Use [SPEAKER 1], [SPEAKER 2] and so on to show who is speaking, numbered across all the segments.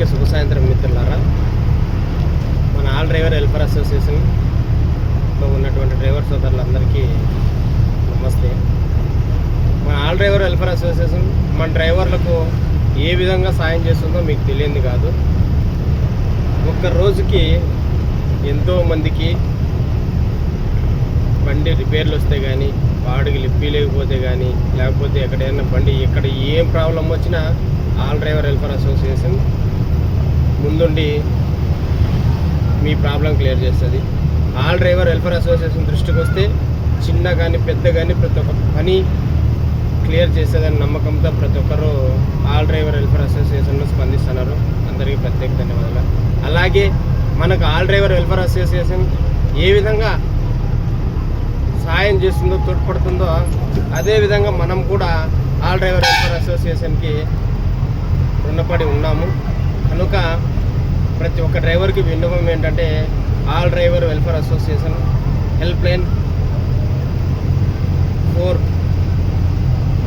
[SPEAKER 1] అందరికీ శుభ సాయంత్రం మిత్రులారా. మన ఆల్ డ్రైవర్ వెల్ఫేర్ అసోసియేషన్లో ఉన్నటువంటి డ్రైవర్ సోదరులందరికీ నమస్తే. మన ఆల్ డ్రైవర్ వెల్ఫేర్ అసోసియేషన్ మన డ్రైవర్లకు ఏ విధంగా సాయం చేస్తుందో మీకు తెలియంది కాదు. ఒక్క రోజుకి ఎంతోమందికి బండి రిపేర్లు వస్తే కానీ, వాడికి లిప్పి లేకపోతే కానీ, లేకపోతే ఎక్కడైనా బండి ఎక్కడ ఏం ప్రాబ్లం వచ్చినా ఆల్ డ్రైవర్ వెల్ఫేర్ అసోసియేషన్ ముందుండి మీ ప్రాబ్లం క్లియర్ చేస్తుంది. ఆల్ డ్రైవర్ వెల్ఫేర్ అసోసియేషన్ దృష్టికి వస్తే చిన్న కానీ పెద్ద కానీ ప్రతి ఒక్క పని క్లియర్ చేసేదని నమ్మకంతో ప్రతి ఒక్కరూ ఆల్ డ్రైవర్ వెల్ఫేర్ అసోసియేషన్లో స్పందిస్తున్నారు. అందరికీ ప్రత్యేక ధన్యవాదాలు. అలాగే మనకు ఆల్ డ్రైవర్ వెల్ఫేర్ అసోసియేషన్ ఏ విధంగా సాయం చేస్తుందో, తోడ్పడుతుందో అదేవిధంగా మనం కూడా ఆల్ డ్రైవర్ వెల్ఫేర్ అసోసియేషన్కి రుణపడి ఉన్నాము. కనుక ప్రతి ఒక్క డ్రైవర్కి విన్నపం ఏంటంటే, all driver welfare association help line 4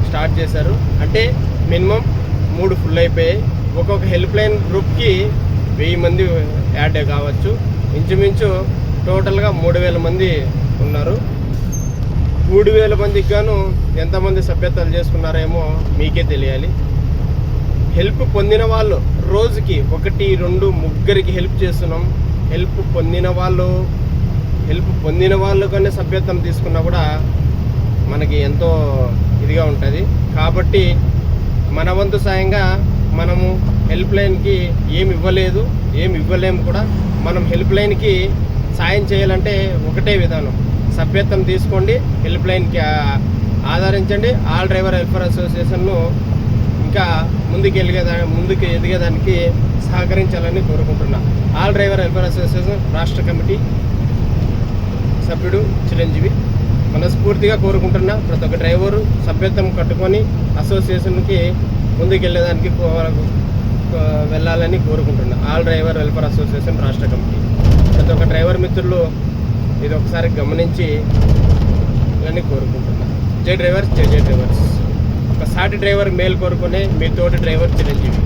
[SPEAKER 1] start చేశారు. అంటే మినిమం 3 ఫుల్ అయిపోయాయి. ఒక్కొక్క హెల్ప్ లైన్ గ్రూప్కి 1000 మంది యాడ్ కావచ్చు. ఇంచుమించు టోటల్గా 3000 మంది ఉన్నారు. 3000 మందికి గాను ఎంతమంది సభ్యత్వాలు చేసుకున్నారేమో మీకే తెలియాలి. హెల్ప్ పొందిన వాళ్ళు రోజుకి 1, 2, 3 హెల్ప్ చేస్తున్నాం. హెల్ప్ పొందిన వాళ్ళు కానీ సభ్యత్వం తీసుకున్నా కూడా మనకి ఎంతో ఇదిగా ఉంటుంది. కాబట్టి మన వంతు సాయంగా మనము హెల్ప్ లైన్కి ఏమి ఇవ్వలేము కూడా. మనం హెల్ప్ లైన్కి సాయం చేయాలంటే ఒకటే విధానం, సభ్యత్వం తీసుకోండి, హెల్ప్ లైన్కి ఆదరించండి. ఆల్ డ్రైవర్ వెల్ఫేర్ అసోసియేషన్ను ఇంకా ముందుకు ఎదిగేదానికి సహకరించాలని కోరుకుంటున్నా. ఆల్ డ్రైవర్ వెల్ఫేర్ అసోసియేషన్ రాష్ట్ర కమిటీ సభ్యుడు చిరంజీవి మనస్ఫూర్తిగా కోరుకుంటున్నా. ప్రతి ఒక్క డ్రైవరు సభ్యత్వం కట్టుకొని అసోసియేషన్కి ముందుకెళ్ళేదానికి వెళ్ళాలని కోరుకుంటున్నా. ఆల్ డ్రైవర్ వెల్ఫేర్ అసోసియేషన్ రాష్ట్ర కమిటీ ప్రతి ఒక్క డ్రైవర్ మిత్రులు ఇది ఒకసారి గమనించి అని కోరుకుంటున్నా. జై డ్రైవర్స్, జై డ్రైవర్స్. ఒక సాటి డ్రైవర్ మేలు కోరుకునే మీ తోటి డ్రైవర్ చిరంజీవి.